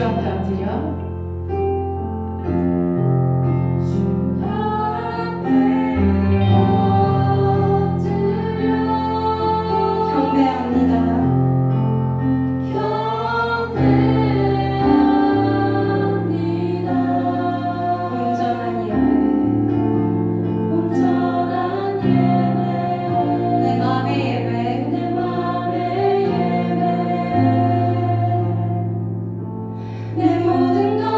주 앞에 엎드려 내 모든 것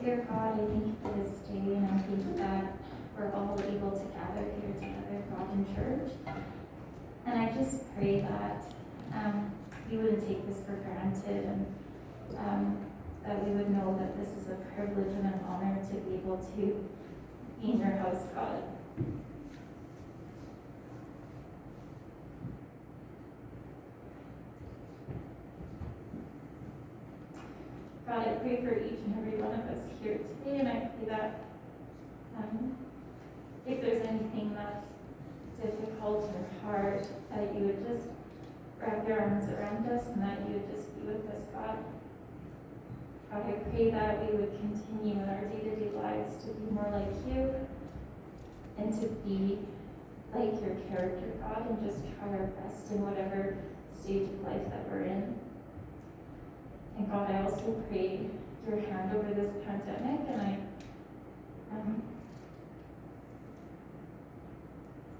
dear God, I thank you for this day, and I thank that we're all able to gather here together, God, in church. And I just pray that we wouldn't take this for granted, and that we would know that this is a privilege and an honor to be able to be in your house, God. God, I pray for each and every one of us here today, and I pray that if there's anything that's difficult or hard, that you would just wrap your arms around us and that you would just be with us, God. God, I pray that we would continue in our day-to-day lives to be more like you and to be like your character, God, and just try our best in whatever stage of life that we're in. And God, I also pray your hand over this pandemic, and I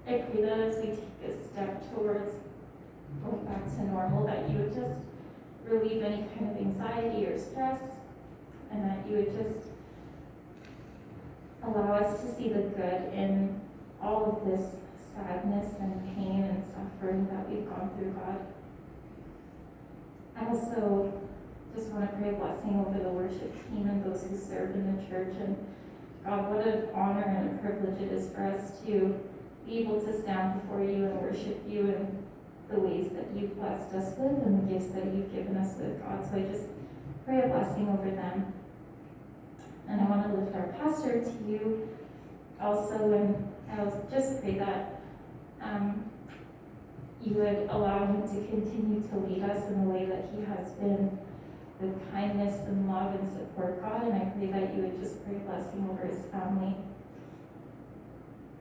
pray that as we take a step towards going back to normal, that you would just relieve any kind of anxiety or stress, and that you would just allow us to see the good in all of this sadness and pain and suffering that we've gone through, God. I also just want to pray a blessing over the worship team and those who serve in the church. And God, what an honor and a privilege it is for us to be able to stand before you and worship you in the ways that you've blessed us with and the gifts that you've given us with, God. So I just pray a blessing over them. And I want to lift our pastor to you also, and I'll just pray that you would allow him to continue to lead us in the way that he has been, with kindness and love and support, God. And I pray that you would just pray a blessing over his family.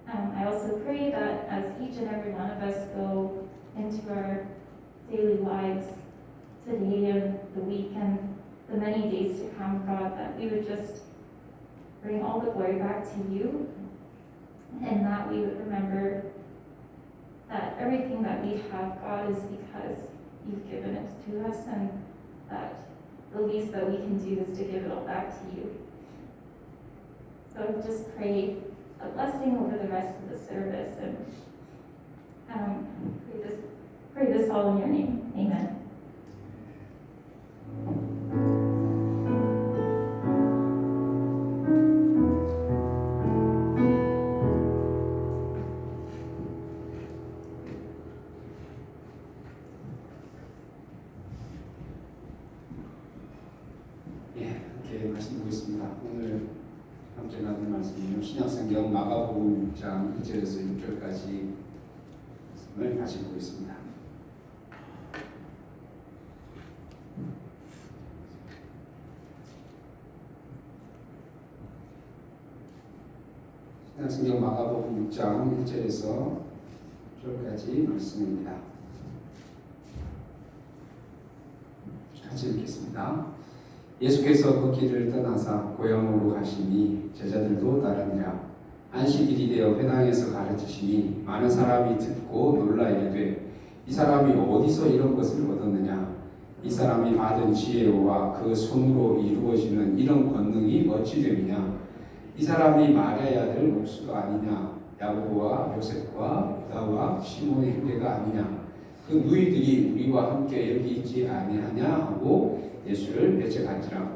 I also pray that as each and every one of us go into our daily lives today and the week and the many days to come, God, that we would just bring all the glory back to you, and that we would remember that everything that we have, God, is because you've given it to us, and that the least that we can do is to give it all back to you. So just pray a blessing over the rest of the service, and pray this all in your name. Amen. 함께 말씀 보겠습니다. 오늘 함께 나눌 말씀은 신약성경 마가복음 6장 1절에서 6절까지 말씀을 같이 보겠습니다. 신약성경 마가복음 6장 1절에서 6절까지 말씀입니다. 같이 읽겠습니다. 예수께서 그 길을 떠나사 고향으로 가시니 제자들도 따르니라. 안식일이 되어 회당에서 가르치시니 많은 사람이 듣고 놀라 이르되 이 사람이 어디서 이런 것을 얻었느냐? 이 사람이 받은 지혜와 그 손으로 이루어지는 이런 권능이 어찌 됨이냐? 이 사람이 마리아의 아들 목수가 아니냐? 야고보와 요셉과 유다와 시몬의 형제가 아니냐? 그 누이들이 우리와 함께 여기 있지 아니하냐 하고 예수를 배척한지라.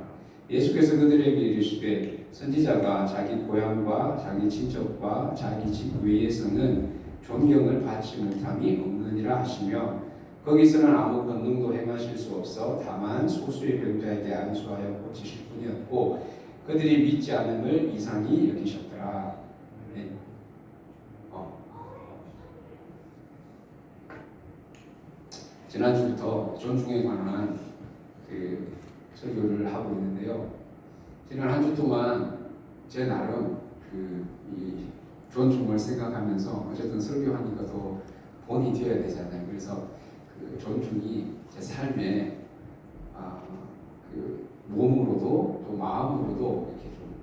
예수께서 그들에게 이르시되 선지자가 자기 고향과 자기 친척과 자기 집 외에서는 존경을 받지 못함이 없느니라 하시며, 거기서는 아무 권능도 행하실 수 없어 다만 소수의 병자에게 안수하여 고치실 뿐이었고 그들이 믿지 않음을 이상히 여기셨더라. 아멘. 지난주부터 존중에 관한 설교를 하고 있는데요. 지난 한 주 동안 제 나름 이 존중을 생각하면서 어쨌든 설교하니까 더 본이 되어야 되잖아요. 그래서 존중이 제 삶에 몸으로도 또 마음으로도 이렇게 좀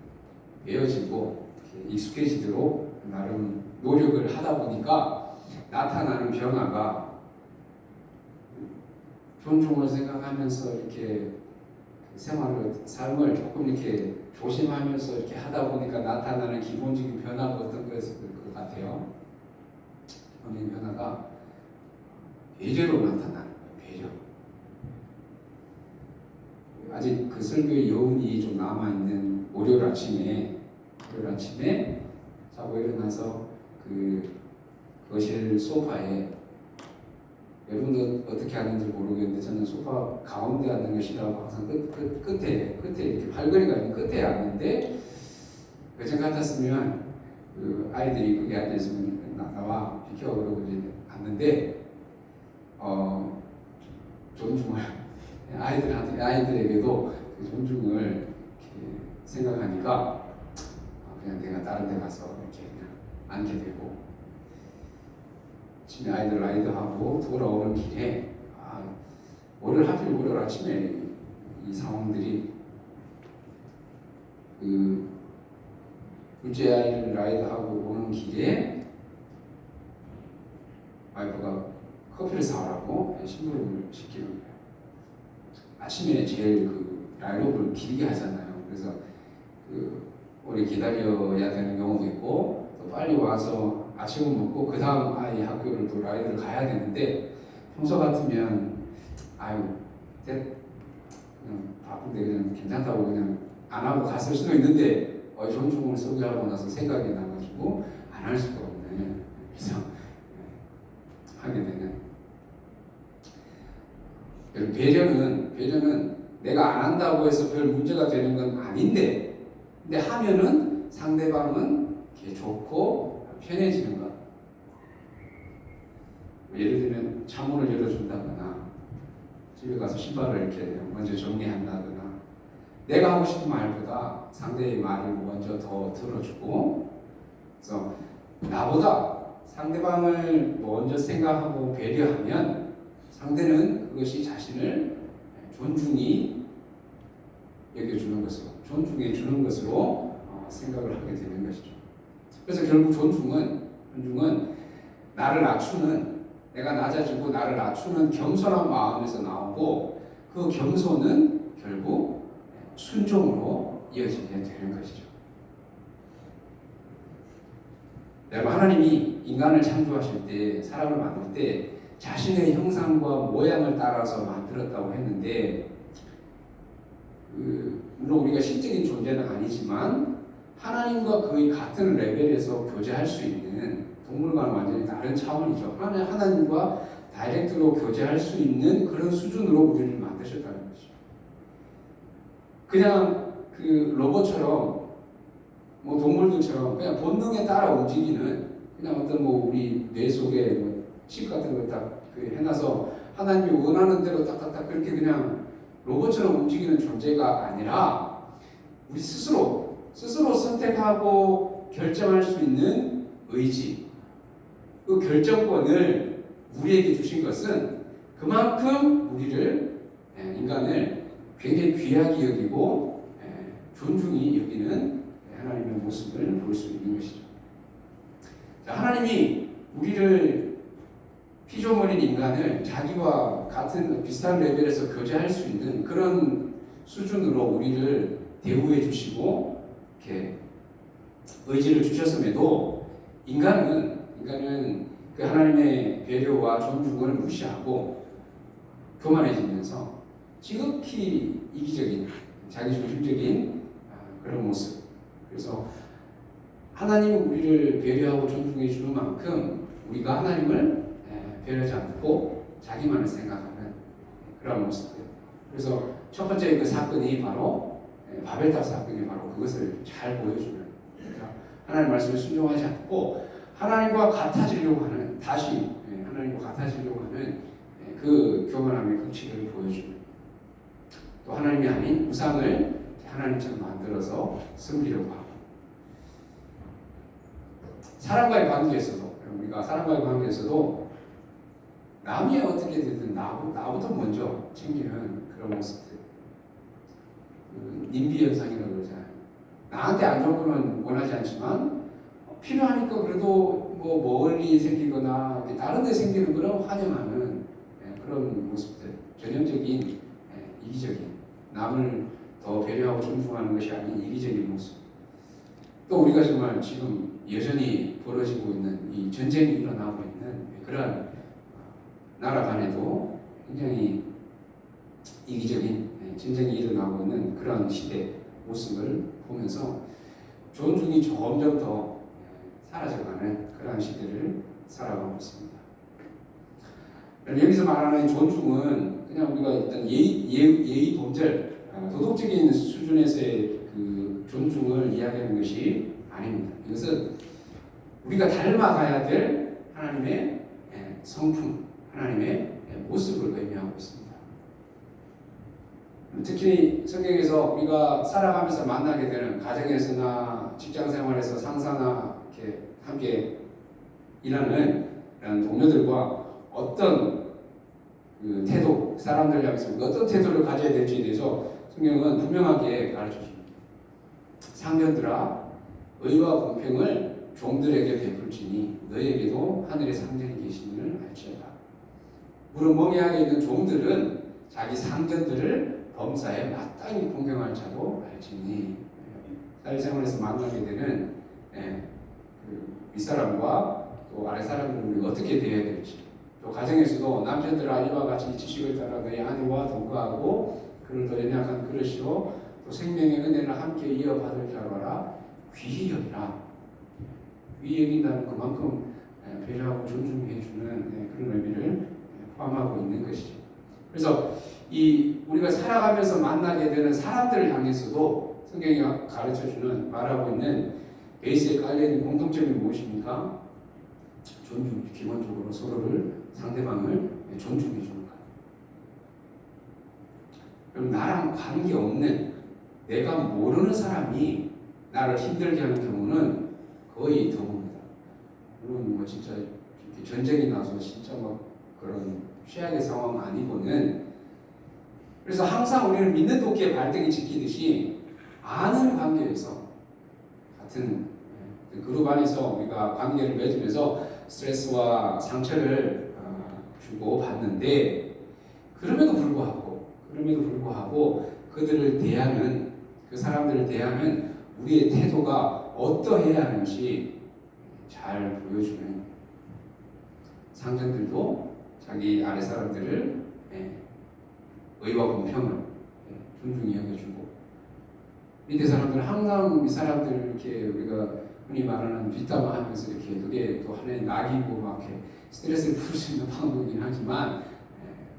배어지고 이렇게 익숙해지도록 나름 노력을 하다 보니까 나타나는 변화가 존중을 생각하면서 이렇게 삶을 조금 이렇게 조심하면서 이렇게 하다 보니까 나타나는 기본적인 변화가 어떤 것일 것 같아요. 기본적인 변화가 배려로 나타나는 거예요. 배려. 아직 그 설교의 여운이 좀 남아있는 월요일 아침에 자고 일어나서 그 거실 소파에, 여러분도 어떻게 하는지 모르겠는데 저는 소파 가운데 앉는 걸 싫어하고 항상 끝에 이렇게 팔걸이가 있는 끝에 앉는데, 그전 같았으면 그 아이들이 거기 앉아있으면 나와 비켜 그러고 이제 앉는데 존중을 아이들에게도 그 존중을 이렇게 생각하니까 그냥 내가 다른 데 가서 이렇게 그냥 앉게 되고, 아침에 아이들 라이드하고 돌아오는 길에 오늘 하필 월요일 아침에 이 상황들이, 그 둘째 아이를 라이드하고 오는 길에 와이프가 커피를 사오라고 심부름을 시키는 거예요. 아침에 제일 그 라이드업을 길게 하잖아요. 그래서 그 오래 기다려야 되는 경우도 있고, 또 빨리 와서 아침을 먹고 그 다음 아이 학교를 또 라이드를 가야 되는데, 평소 같으면 그냥 바쁜데 그냥 괜찮다고 그냥 안 하고 갔을 수도 있는데, 존중을 소개하고 나서 생각이 나가지고 안 할 수가 없네. 그래서 하게 되는. 배려는 내가 안 한다고 해서 별 문제가 되는 건 아닌데, 근데 하면은 상대방은 이렇게 좋고 편해지는 것. 예를 들면 차문을 열어준다거나, 집에 가서 신발을 이렇게 먼저 정리한다거나, 내가 하고 싶은 말보다 상대의 말을 먼저 더 들어주고, 그래서 나보다 상대방을 먼저 생각하고 배려하면 상대는 그것이 자신을 존중히 여겨주는 것으로, 존중해 주는 것으로 생각을 하게 되는 것이죠. 그래서 결국 존중은 나를 낮추는, 내가 낮아지고 나를 낮추는 겸손한 마음에서 나오고, 그 겸손은 결국 순종으로 이어지게 되는 것이죠. 여러분, 하나님이 인간을 창조하실 때, 사람을 만들 때 자신의 형상과 모양을 따라서 만들었다고 했는데, 물론 우리가 신적인 존재는 아니지만 하나님과 거의 같은 레벨에서 교제할 수 있는, 동물과는 완전히 다른 차원이죠. 하나님과 다이렉트로 교제할 수 있는 그런 수준으로 우리를 만드셨다는 것이죠. 그냥 그 로봇처럼, 동물들처럼 그냥 본능에 따라 움직이는, 그냥 어떤 우리 뇌 속에 칩 같은 걸 딱 해놔서 하나님이 원하는 대로 딱딱딱 그렇게 그냥 로봇처럼 움직이는 존재가 아니라, 우리 스스로 선택하고 결정할 수 있는 의지, 그 결정권을 우리에게 주신 것은 그만큼 우리를, 인간을 굉장히 귀하게 여기고 존중히 여기는 하나님의 모습을 볼 수 있는 것이죠. 하나님이 우리를, 피조물인 인간을 자기와 같은 비슷한 레벨에서 교제할 수 있는 그런 수준으로 우리를 대우해 주시고 이렇게 의지를 주셨음에도, 인간은 그 하나님의 배려와 존중을 무시하고 교만해지면서 지극히 이기적인, 자기중심적인 그런 모습. 그래서 하나님은 우리를 배려하고 존중해 주는 만큼 우리가 하나님을 배려하지 않고 자기만을 생각하는 그런 모습들. 그래서 첫 번째 그 사건이 바로 바벨탑 사건이 바로 그것을 잘 보여주는, 하나님 말씀에 순종하지 않고 하나님과 같아지려고 하는, 다시 하나님과 같아지려고 하는 그 교만함의 극치를 보여주는, 또 하나님이 아닌 우상을 하나님처럼 만들어서 섬기려고 하고, 사람과의 관계에서도 남이 어떻게 되든 나부터 먼저 챙기는 그런 모습들. 님비 현상이라고 그러잖아요. 나한테 안 좋은 거는 원하지 않지만 필요하니까 그래도 멀리 생기거나 다른 데 생기는 거는 환영하는 그런 모습들. 전형적인 이기적인 남을 더 배려하고 존중하는 것이 아닌 이기적인 모습. 또 우리가 정말 지금 여전히 벌어지고 있는 이 전쟁이 일어나고 있는 그러한 나라 간에도 굉장히 이기적인 전쟁이 일어나고 있는 그런 시대 모습을 보면서 존중이 점점 더 사라져가는 그러한 시대를 살아가고 있습니다. 여기서 말하는 존중은 그냥 우리가 일단 예의 범절, 도덕적인 수준에서의 그 존중을 이야기하는 것이 아닙니다. 이것은 우리가 닮아가야 될 하나님의 성품, 하나님의 모습을 의미하고 있습니다. 특히 성경에서 우리가 살아가면서 만나게 되는 가정에서나 직장생활에서 상사나 이렇게 함께 일하는 동료들과 어떤 그 태도, 사람들 향해서 우리가 어떤 태도를 가져야 될지에 대해서 성경은 분명하게 가르쳐 줍니다. 상견들아, 의와 공평을 종들에게 베풀지니 너희에게도 하늘의 상전이 계시니를 알지어다. 물론 멍에하게 있는 종들은 자기 상전들을 범사에 마땅히 공경할 자도 알지니. 사회생활에서 만나게 되는 그 윗사람과 또 아랫사람들은 우리가 어떻게 대해야 될지, 또 가정에서도 남편들아 이와 같이 지식을 따라 너희 아내와 동거하고 그를 더 연약한 그릇이로 또 생명의 은혜를 함께 이어받을 줄 알아라. 귀히 여기라. 귀히 여긴다는 그만큼 배려하고 존중해주는 그런 의미를 포함하고 있는 것이죠. 그래서 우리가 살아가면서 만나게 되는 사람들을 향해서도 성경이 가르쳐주는, 말하고 있는 베이스에 깔려있는 공통점이 무엇입니까? 존중, 기본적으로 서로를, 상대방을 존중해 주는 것. 그럼 나랑 관계없는, 내가 모르는 사람이 나를 힘들게 하는 경우는 거의 드뭅니다. 물론 뭐 진짜 전쟁이 나서 진짜 막 그런 최악의 상황 아니고는, 그래서 항상 우리는 믿는 도끼에 발등이 지키듯이 아는 관계에서, 같은 그룹 안에서 우리가 관계를 맺으면서 스트레스와 상처를 주고 받는데, 그럼에도 불구하고 그들을 대하는, 그 사람들을 대하는 우리의 태도가 어떠해야 하는지 잘 보여주는, 상전들도 자기 아래 사람들을 의와 공평을 존중히 여겨주고, 밑에 사람들은 항상 이 사람들 이렇게 우리가 흔히 말하는 뒷담화하면서 이렇게, 그게 또 하나의 낙이고 막 이렇게 스트레스를 풀 수 있는 방법이긴 하지만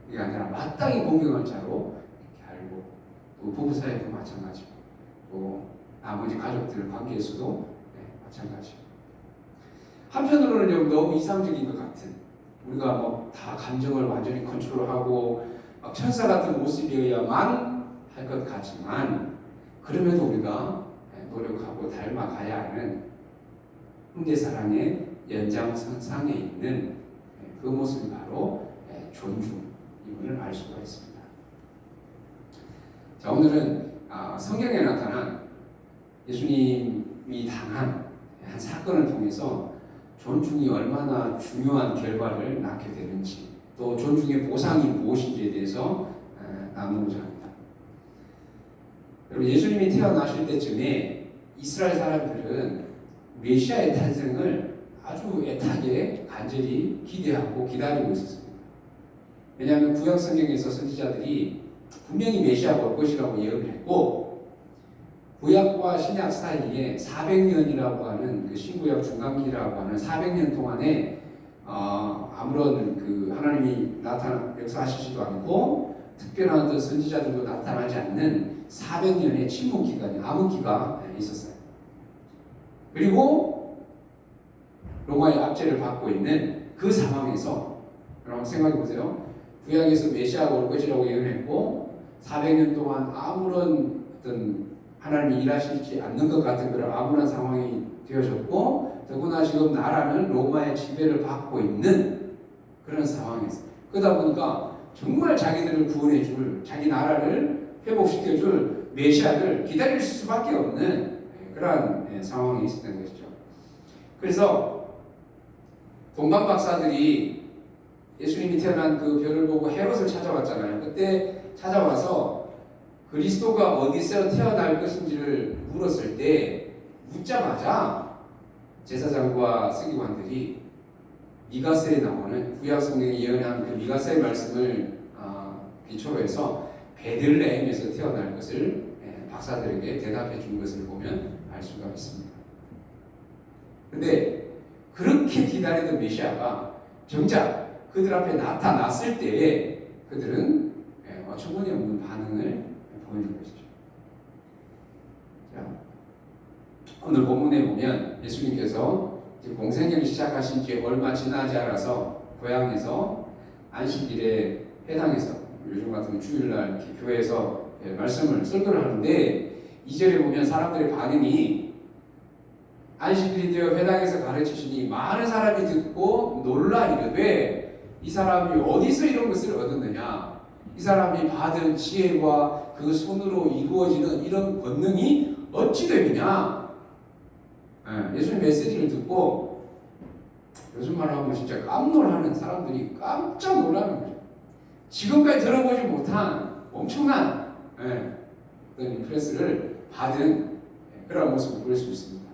그게 아니라 마땅히 공경할 자로 이렇게 알고, 또 부부 사이도 마찬가지고, 또 나머지 가족들 관계에서도 마찬가지고. 한편으로는 너무 이상적인 것 같은, 우리가 뭐 다 감정을 완전히 컨트롤하고 막 천사 같은 모습이어야만 할 것 같지만, 그럼에도 우리가 노력하고 닮아가야 하는 훈계사랑의 연장선상에 있는 그 모습이 바로 존중임을 알 수가 있습니다. 자, 오늘은 성경에 나타난 예수님이 당한 한 사건을 통해서 존중이 얼마나 중요한 결과를 낳게 되는지, 또 존중의 보상이 무엇인지에 대해서 나누고자 합니다. 여러분, 예수님이 태어나실 때쯤에 이스라엘 사람들은 메시아의 탄생을 아주 애타게 간절히 기대하고 기다리고 있었습니다. 왜냐하면 구약 성경에서 선지자들이 분명히 메시아가 올 것이라고 예언을 했고, 구약과 신약 사이에 400년이라고 하는 그 신구약 중간기라고 하는 400년 동안에 아무런 그 하나님이 역사하시지도 않고 특별한 어떤 선지자들도 나타나지 않는 400년의 침묵 기간이, 암흑기가 있었어요. 그리고 로마의 압제를 받고 있는 그 상황에서, 여러분 생각해 보세요. 구약에서 메시아가 올 것이라고 예언했고 400년 동안 아무런 어떤 하나님이 일하시지 않는 것 같은 그런 암울한 상황이 되어졌고, 더구나 지금 나라는 로마의 지배를 받고 있는 그런 상황에서, 그러다 보니까 정말 자기들을 구원해줄, 자기 나라를 회복시켜줄 메시아를 기다릴 수밖에 없는 그러한 상황이 있었던 것이죠. 그래서 동방 박사들이 예수님이 태어난 그 별을 보고 헤롯을 찾아왔잖아요. 그때 찾아와서 그리스도가 어디서 태어날 것인지를 물었을 때 묻자마자 제사장과 서기관들이 미가서에 나오는 구약 성경에 예언한 그 미가서의 말씀을 기초로 해서 베들레헴에서 태어날 것을 박사들에게 대답해 준 것을 보면 알 수가 있습니다. 그런데 그렇게 기다리던 메시아가 정작 그들 앞에 나타났을 때에 그들은 어처구니 없는 반응을 보이는 것이죠. 자, 오늘 본문에 보면 예수님께서 공생애를 시작하신 지 얼마 지나지 않아서 고향에서 안식일에 회당에서 요즘 같은 주일날 이렇게 교회에서 말씀을 설교를 하는데 2절에 보면 사람들의 반응이 안식일이 되어 회당에서 가르치시니 많은 사람이 듣고 놀라 이르되 이 사람이 어디서 이런 것을 얻었느냐, 이 사람이 받은 지혜와 그 손으로 이루어지는 이런 권능이 어찌 되느냐. 예수님 메시지를 듣고 요즘 말로 하면 진짜 깜놀하는 사람들이 깜짝 놀라는 거죠. 지금까지 들어보지 못한 엄청난 어떤 임프레스를 받은 그런 모습을 볼 수 있습니다.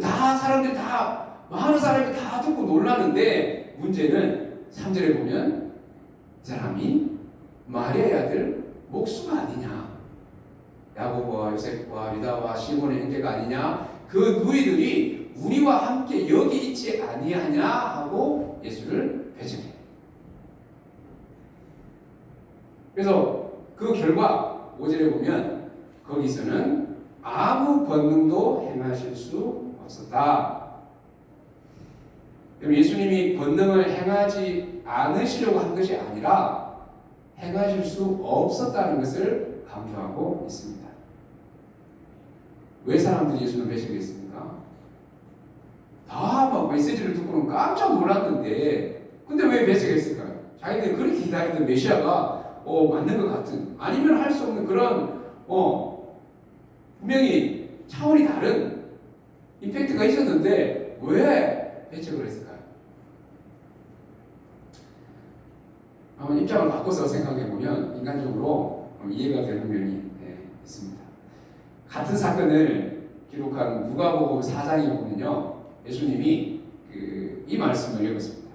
다 사람들이 많은 사람이 다 듣고 놀라는데 문제는 3절에 보면 이 사람이 마리아의 아들 목수가 아니냐, 야고보와 요셉과 유다와 시몬의 형제가 아니냐, 그 누이들이 우리와 함께 여기 있지 아니하냐 하고 예수를 배척해요. 그래서 그 결과 5절에 보면 거기서는 아무 권능도 행하실 수 없었다. 예수님이 권능을 행하지 않으시려고 한 것이 아니라 행하실 수 없었다는 것을 강조하고 있습니다. 왜 사람들이 예수를 배척했습니까? 다 막 메시지를 듣고는 깜짝 놀랐는데 근데 왜 배척했을까요? 자기들이 그렇게 기다리던 메시아가 맞는 것 같은, 아니면 할 수 없는 그런 분명히 차원이 다른 임팩트가 있었는데 왜 배척을 했을까요? 한번 입장을 바꿔서 생각해보면 인간적으로 이해가 되는 면이 있습니다. 같은 사건을 기록한 누가복음 4장에 보면요, 예수님이 이 말씀을 읽었습니다.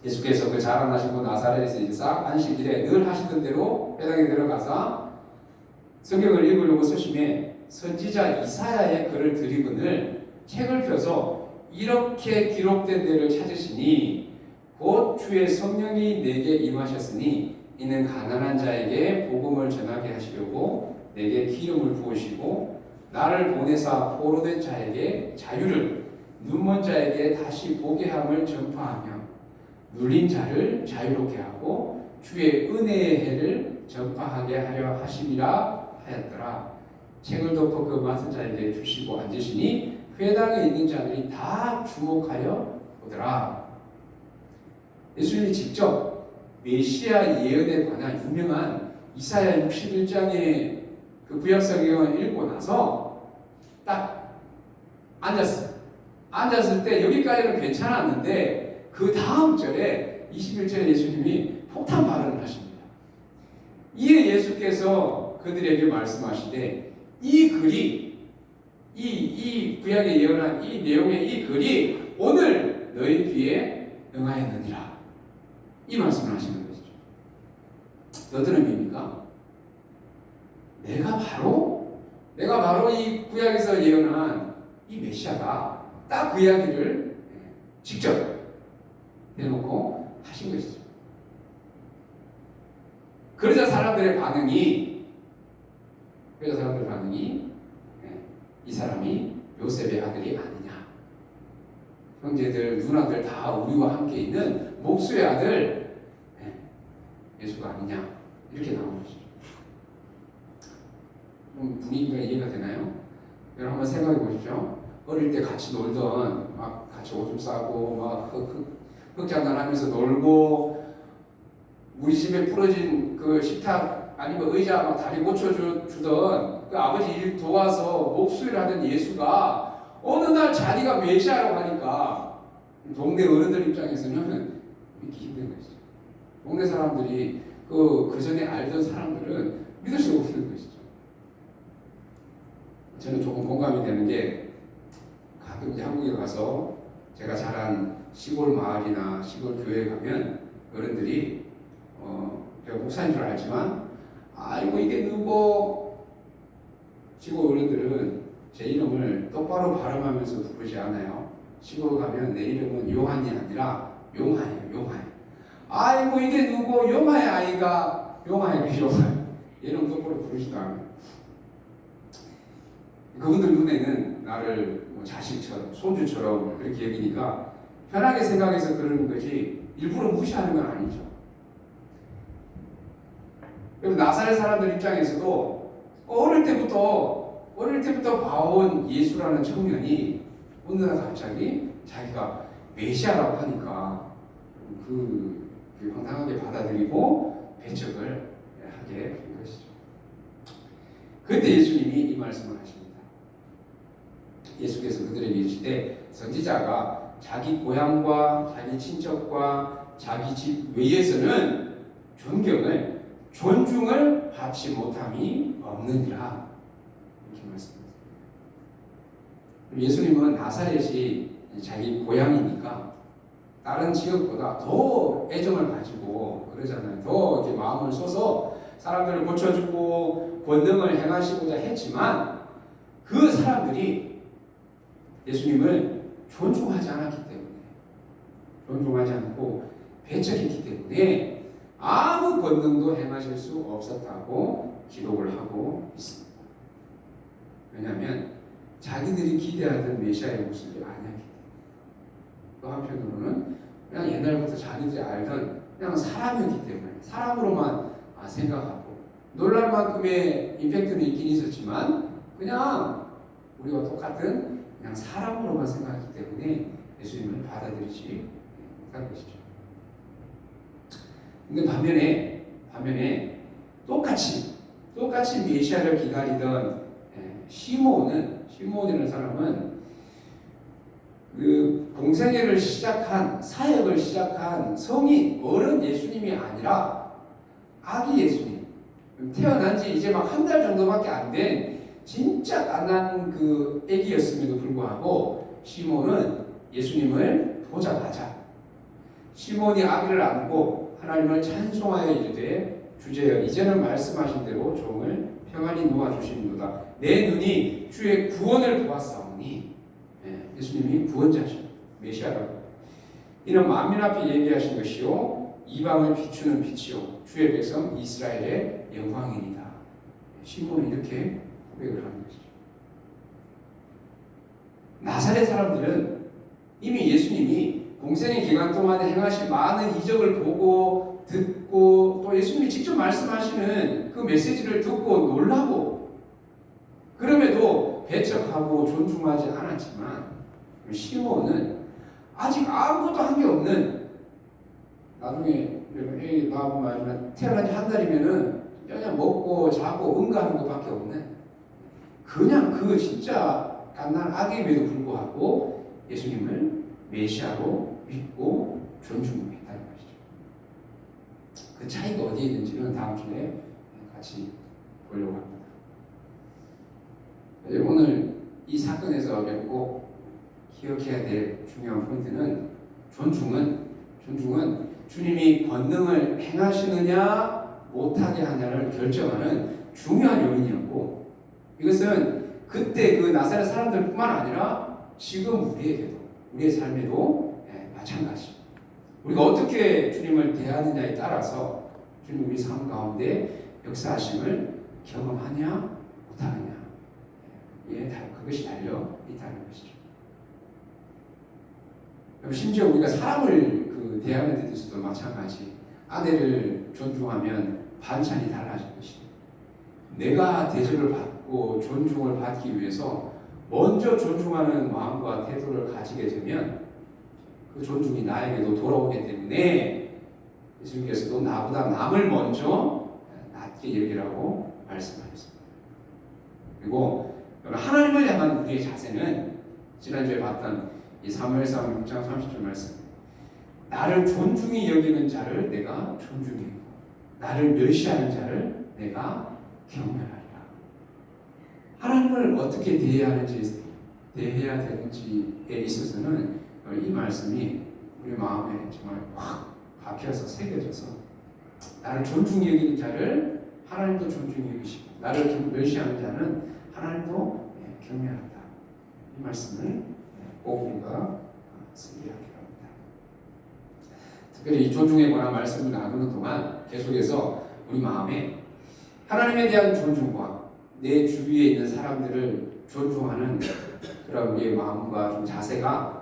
예수께서 그 자라나시고 나사렛에서 일사 안식일에 늘 하시던 대로 회당에 들어가사 성경을 읽으려고 서심해 선지자 이사야의 글을 들이거늘 책을 펴서 이렇게 기록된 데를 찾으시니 곧 주의 성령이 내게 임하셨으니 이는 가난한 자에게 복음을 전하게 하시려고 내게 기름을 부으시고 나를 보내사 포로된 자에게 자유를, 눈먼 자에게 다시 보게 함을 전파하며 눌린 자를 자유롭게 하고 주의 은혜의 해를 전파하게 하려 하심이라 하였더라. 책을 덮어 그 맡은 자에게 주시고 앉으시니 회당에 있는 자들이 다 주목하여 보더라. 예수님이 직접 메시아 예언에 관한 유명한 이사야 61장의 그 구약성경을 읽고 나서 딱 앉았을 때 여기까지는 괜찮았는데 그 다음 절에 21절에 예수님이 폭탄 발언을 하십니다. 이에 예수께서 그들에게 말씀하시되 이 글이 이 구약에 예언한 이 내용의 이 글이 오늘 너희 귀에 응하였느니라. 이 말씀을 하시는 것이죠. 어떤 의미입니까? 내가 바로 이 구약에서 예언한 이 메시아가 딱 그 이야기를 직접 해놓고 하신 것이죠. 그러자 사람들의 반응이 이 사람이 요셉의 아들이 아니냐, 형제들 누나들 다 우리와 함께 있는 목수의 아들 예수가 아니냐, 이렇게 나오는 것이죠. 분위기가 이해가 되나요? 여러분 한번 생각해 보십시오. 어릴 때 같이 놀던, 막 같이 오줌 싸고 막 흙장난하면서 놀고, 우리 집에 부러진 그 식탁 아니면 의자 막 다리 고쳐주던 그 아버지 일 도와서 목수일 하던 예수가 어느 날 자기가 메시아라고 하니까 동네 어른들 입장에서는 믿기 힘든 것이죠. 동네 사람들이 그 전에 알던 사람들은 믿을 수 없는 것이죠. 저는 조금 공감이 되는 게 가끔 이제 한국에 가서 제가 자란 시골 마을이나 시골 교회에 가면 어른들이 제가 목사인 줄 알지만 아이고 이게 누구 시골 어른들은 제 이름을 똑바로 발음하면서 부르지 않아요. 시골 가면 내 이름은 요한이 아니라 용하예요. 용하예요. 아이고 이게 누구 용하의 아이가 용하예요. 용하예요. 이름 똑바로 부르지도 않아요. 그분들 눈에는 나를 뭐 자식처럼 손주처럼 그렇게 여기니까 편하게 생각해서 그러는 거지 일부러 무시하는 건 아니죠. 그리고 나사렛 사람들 입장에서도 어릴 때부터 봐온 예수라는 청년이 어느 날 갑자기 자기가 메시아라고 하니까 그 황당하게 받아들이고 배척을 하게 된 것이죠. 그때 예수님이 이 말씀을 하십니다. 예수께서 그들에게 이르시되 선지자가 자기 고향과 자기 친척과 자기 집 외에서는 존중을 받지 못함이 없느니라 이렇게 말씀합니다. 예수님은 나사렛이 자기 고향이니까 다른 지역보다 더 애정을 가지고 그러잖아요. 더 이렇게 마음을 쏟아서 사람들을 고쳐주고 권능을 행하시고자 했지만 그 사람들이 예수님을 존중하지 않았기 때문에 존중하지 않고 배척했기 때문에 아무 권능도 행하실 수 없었다고 기록을 하고 있습니다. 왜냐하면 자기들이 기대하던 메시아의 모습이 아니었기 때문에 또 한편으로는 그냥 옛날부터 자기들이 알던 그냥 사람이었기 때문에 사람으로만 생각하고 놀랄 만큼의 임팩트는 있긴 있었지만 그냥 우리와 똑같은 그냥 사람으로만 생각하기 때문에 예수님을 받아들이지 못한 것이죠. 근데 반면에 똑같이 메시아를 기다리던 시몬이라는 사람은 그 공생애를 시작한 사역을 시작한 성인 어른 예수님이 아니라 아기 예수님 태어난 지 이제 막 한 달 정도밖에 안 된 진짜 갓난 그 아기였음에도 불구하고 시몬은 예수님을 보자마자 시몬이 아기를 안고 하나님을 찬송하여 이르되 주제여 이제는 말씀하신 대로 종을 평안히 놓아주시는도다. 내 눈이 주의 구원을 보았사오니 예수님이 구원자시오. 메시아라고. 이는 만민 앞에 얘기하신 것이요 이방을 비추는 빛이요 주의 백성 이스라엘의 영광이니이다. 시몬은 이렇게 고백을 하는 것이죠. 나사렛 사람들은 이미 예수님이 공생의 기간 동안에 행하신 많은 이적을 보고 듣고 또 예수님이 직접 말씀하시는 그 메시지를 듣고 놀라고 그럼에도 배척하고 존중하지 않았지만 시몬은 아직 아무것도 한 게 없는 나중에 애 낳고 말하면 태어난 지 한 달이면은 그냥 먹고 자고 응가하는 것밖에 없는 그냥 그 진짜 갓난 아기임에도 불구하고 예수님을 메시아로 믿고 존중했다는 것이죠. 그 차이가 어디에 있는지는 다음 주에 같이 보려고 합니다. 오늘 이 사건에서 꼭 기억해야 될 중요한 포인트는 존중은 주님이 권능을 행하시느냐 못하게 하냐를 결정하는 중요한 요인이었고 이것은 그때 그 나사렛 사람들뿐만 아니라 지금 우리의 삶에도 마찬가지입니다. 우리가 어떻게 주님을 대하느냐에 따라서 주님 우리 삶 가운데 역사하심을 경험하냐 못하느냐 그것이 달려 있다는 것이죠. 심지어 우리가 사람을 대하는 데 있어서도 마찬가지. 아내를 존중하면 반찬이 달라질 것이다. 내가 대접을 받고 존중을 받기 위해서 먼저 존중하는 마음과 태도를 가지게 되면 그 존중이 나에게도 돌아오기 때문에 예수님께서도 나보다 남을 먼저 낮게 여기라고 말씀하셨습니다. 그리고 하나님을 향한 우리의 자세는 지난주에 봤던 이 사무엘상 6장 30절 말씀 나를 존중히 여기는 자를 내가 존중해 나를 멸시하는 자를 내가 경멸하리라. 하나님을 어떻게 대해야 되는지에 있어서는 이 말씀이 우리 마음에 정말 확 박혀서 새겨져서 나를 존중히 여기는 자를 하나님도 존중히 여기시고 나를 멸시하는 자는 하나님도 경멸한다. 이 말씀을 꼭 우리가 새겨야 합니다. 특별히 이 존중에 관한 말씀을 나누는 동안 계속해서 우리 마음에 하나님에 대한 존중과 내 주위에 있는 사람들을 존중하는 그런 우리의 마음과 좀 자세가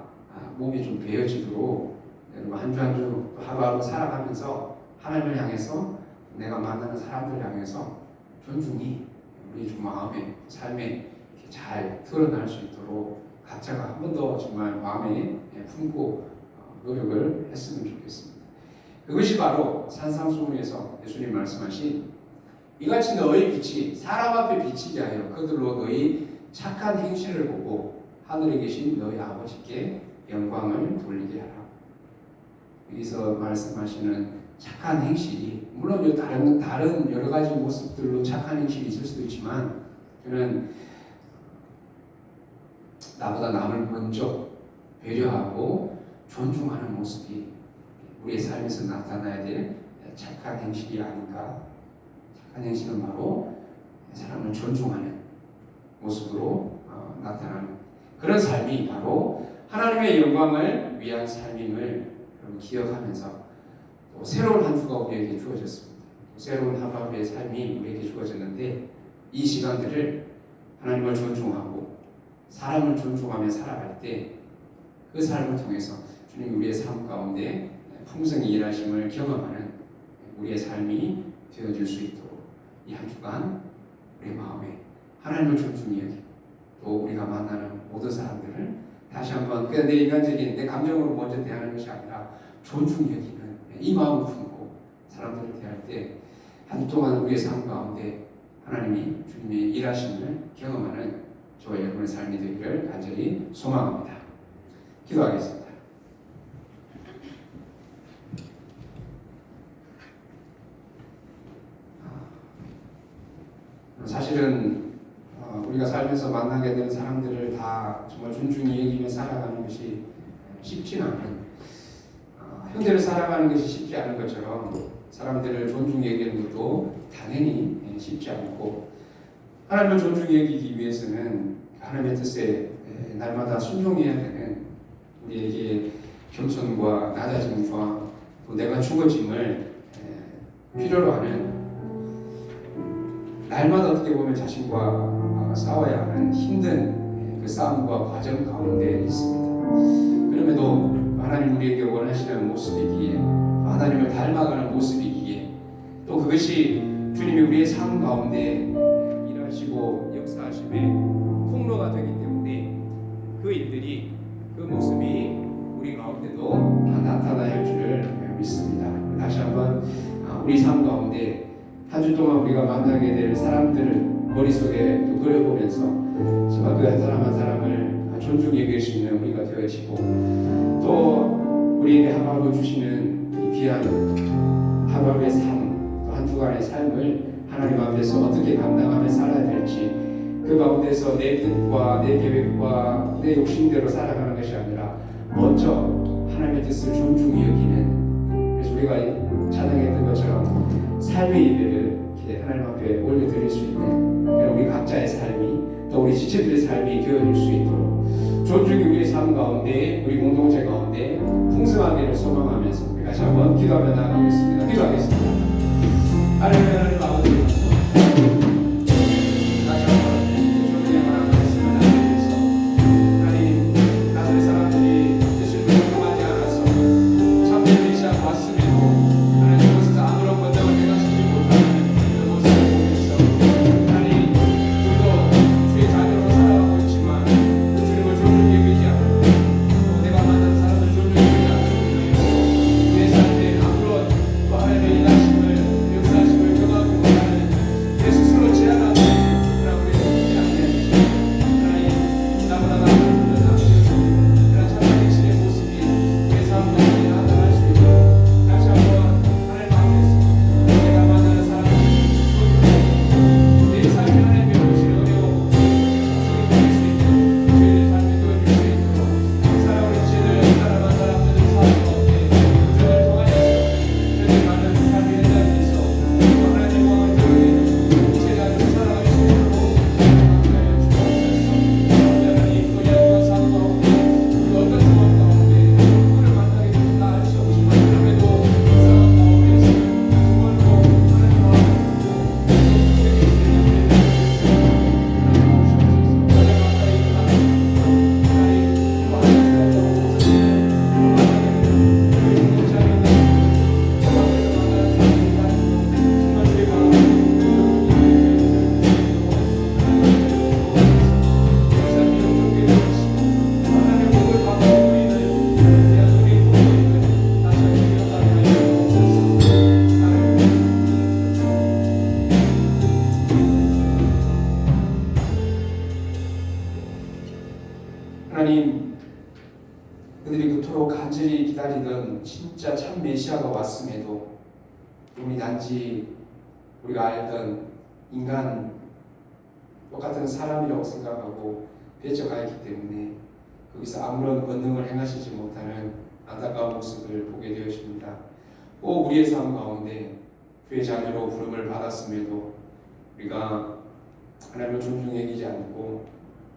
몸에 좀 배어지도록 한 주 한 주 하루하루 살아가면서 하나님을 향해서 내가 만나는 사람들을 향해서 존중이 우리 좀 마음에 삶에 이렇게 잘 드러날 수 있도록 각자가 한 번 더 정말 마음에 품고 노력을 했으면 좋겠습니다. 그것이 바로 산상수훈에서 예수님 말씀하신 이같이 너희 빛이 사람 앞에 비치게 하여 그들로 너희 착한 행실을 보고 하늘에 계신 너희 아버지께 영광을 돌리게 하라. 여기서 말씀하시는 착한 행실이 물론 다른 여러 가지 모습들로 착한 행실이 있을 수도 있지만 저는 나보다 남을 먼저 배려하고 존중하는 모습이 우리의 삶에서 나타나야 될 착한 행실이 아닌가. 착한 행실은 바로 사람을 존중하는 모습으로 나타나는 그런 삶이 바로 하나님의 영광을 위한 삶임을 기억하면서 또 새로운 한 주가 우리에게 주어졌습니다. 새로운 하루의 삶이 우리에게 주어졌는데 이 시간들을 하나님을 존중하고 사람을 존중하며 살아갈 때 그 삶을 통해서 주님이 우리의 삶 가운데 풍성히 일하심을 경험하는 우리의 삶이 되어질 수 있도록 이 한 주간 우리 마음에 하나님을 존중히 여기고 또 우리가 만나는 모든 사람들을 다시 한번 그냥 내 인간적인 내 감정으로 먼저 대하는 것이 아니라 존중히 여기는 이 마음을 품고 사람들을 대할 때 한 주 동안 우리의 삶 가운데 하나님이 주님의 일하심을 경험하는 저와 여러분의 삶이 되기를 간절히 소망합니다. 기도하겠습니다. 사실은 우리가 살면서 만나게 되는 사람들을 다 정말 존중히 여기며 살아가는 것이 쉽지는 않은 형제를 사랑하는 것이 쉽지 않은 것처럼 사람들을 존중히 여기는 것도 당연히 쉽지 않고 하나님을 존중히 여기기 위해서는 하나님의 뜻에 날마다 순종해야 되는 우리에게 겸손과 낮아짐과 또 내가 죽어짐을 필요로 하는 날마다 어떻게 보면 자신과 싸워야 하는 힘든 그 싸움과 과정 가운데 있습니다. 그럼에도 하나님 우리에게 원하시는 모습이기에 하나님을 닮아가는 모습이기에 또 그것이 주님이 우리의 삶 가운데 일하시고 역사하심의 통로가 되기 때문에 그 일들이 그 모습이 우리 가운데도 다 나타나야 할 줄을 믿습니다. 다시 한번 우리 삶 가운데 한 주 동안 우리가 만나게 될 사람들을 머릿속에 또 그려보면서 정말 그 한 사람 한 사람을 존중히 여길 수 있는 우리가 되어지고 또 우리에게 하루하루 주시는 이 귀한 하루하루의 삶, 또 한 주간의 삶을 하나님 앞에서 어떻게 감당하며 살아야 될지 그 가운데서 내 뜻과 내 계획과 내 욕심대로 살아가는 것이 아니라 먼저 하나님의 뜻을 존중히 여기는 그래서 우리가 찬양했던 것처럼 삶의 예배를 이렇게 하나님 앞에 올려드릴 수 있는 그런 우리 각자의 삶이 또 우리 지체들의 삶이 되어질 수 있도록 존중이 우리의 삶 가운데 우리 공동체 가운데 풍성하기를 소망하면서 우리 같이 한번 기도하며 나가겠습니다. 기도하겠습니다. 하나님 아버지 하나님의 일하심을 역사하심을 경험하고 어떤 진짜 참 메시아가 왔음에도 그분이 단지 우리가 알던 인간 똑같은 사람이라고 생각하고 배척가 있기 때문에 거기서 아무런 권능을 행하시지 못하는 안타까운 모습을 보게 되어집니다. 꼭 우리의 삶 가운데 주의 자녀로 부름을 받았음에도 우리가 하나님을 존중히 여기지 않고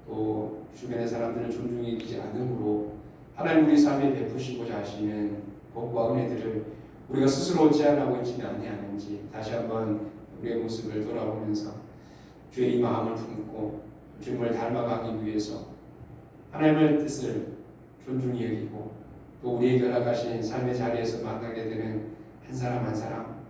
또 주변의 사람들을 존중히 여기지 않으므로 하나님 우리 삶에 베푸시고자 하시는 복과 은혜들을 우리가 스스로 제한하고 있지는 아니하는지 다시 한번 우리의 모습을 돌아보면서 주의 이 마음을 품고 주님을 닮아가기 위해서 하나님의 뜻을 존중히 여기고 또 우리에게 허락하신 삶의 자리에서 만나게 되는 한 사람 한 사람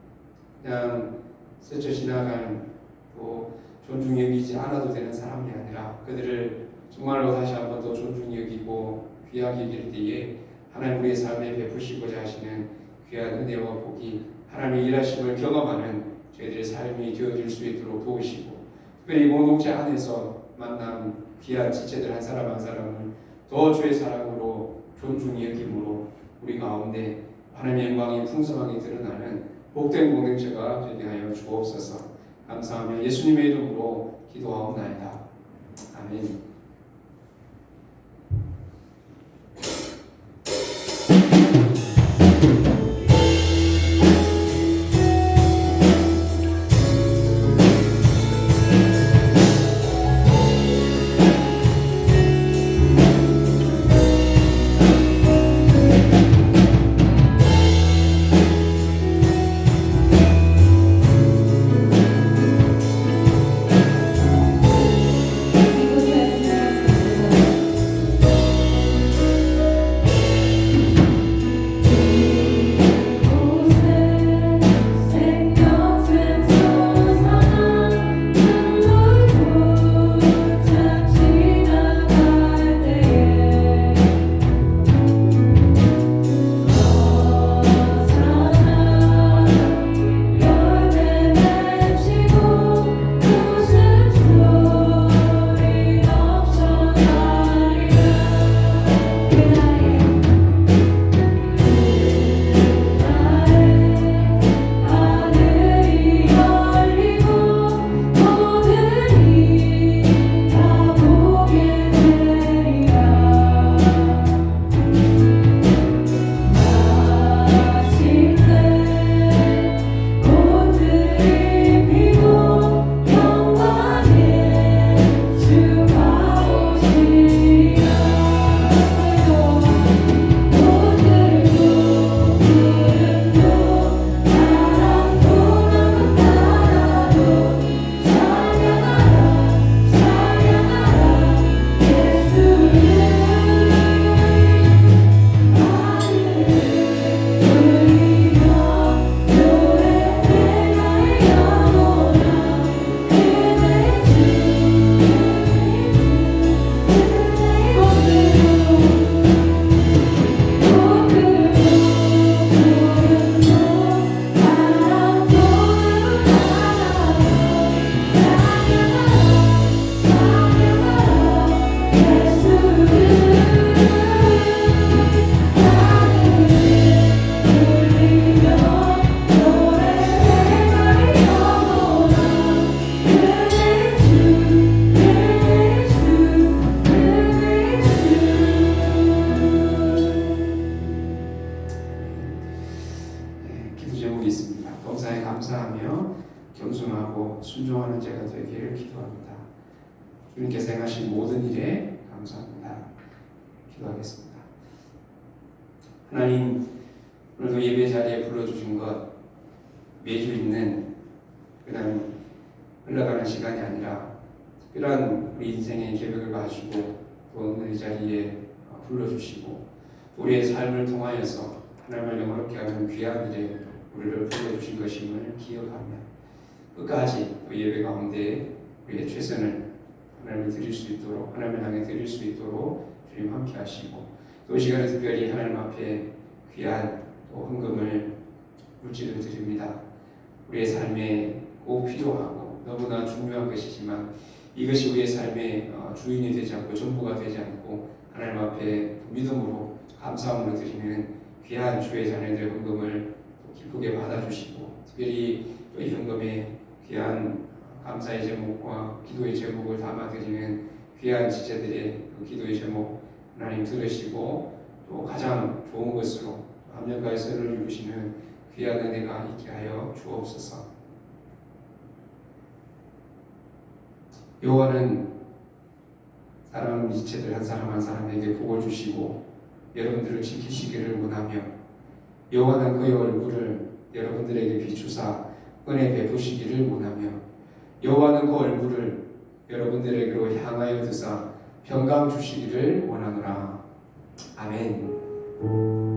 그냥 스쳐 지나간 또 존중히 여기지 않아도 되는 사람이 아니라 그들을 정말로 다시 한번 더 존중히 여기고 귀하게 여길 때에 하나님 우리의 삶에 베푸시고자 하시는 귀한 은혜와 복이 하나님의 일하심을 경험하는 저희들의 삶이 되어질 수 있도록 도우시고 특별히 공동체 안에서 만난 귀한 지체들 한 사람 한 사람을 더 주의 사랑으로 존중히 여김으로 우리 가운데 하나님의 영광이 풍성하게 드러나는 복된 공동체가 되게 하여 주옵소서. 감사하며 예수님의 이름으로 기도하옵나이다. 아멘. 순종하는 제가 되기를 기도합니다. 주님께서 행하신 모든 일에 감사합니다. 기도하겠습니다. 하나님, 오늘도 예배 자리에 불러주신 것 매주 있는 그냥 흘러가는 시간이 아니라 특별한 우리 인생의 계획을 가지고 또 오늘 이 자리에 불러주시고 우리의 삶을 통하여서 하나님을 영화롭게 하는 귀한 일에 우리를 불러주신 것임을 기억하며 끝까지 그 예배 가운데 우리의 최선을 하나님을 드릴 수 있도록 하나님을 향해 드릴 수 있도록 주님 함께 하시고 또 이 시간에 특별히 하나님 앞에 귀한 또 헌금을 물질을 드립니다. 우리의 삶에 꼭 필요하고 너무나 중요한 것이지만 이것이 우리의 삶의 주인이 되지 않고 전부가 되지 않고 하나님 앞에 믿음으로 감사함으로 드리는 귀한 주의 자녀들의 헌금을 기쁘게 받아주시고, 특별히 이 헌금에 귀한 감사의 제목과 기도의 제목을 담아드리는 귀한 지체들의 그 기도의 제목 하나님 들으시고, 또 가장 좋은 것으로 합력가의 선을 이루시는 귀한 은혜가 있게 하여 주옵소서. 여호와는 사랑하는 지체들 한 사람 한 사람에게 복을 주시고 여러분들을 지키시기를 원하며, 여호와는 그의 얼굴을 여러분들에게 비추사 은혜 베푸시기를 원하며, 여호와는 그 얼굴을 여러분들에게로 향하여 드사 평강 주시기를 원하노라. 아멘.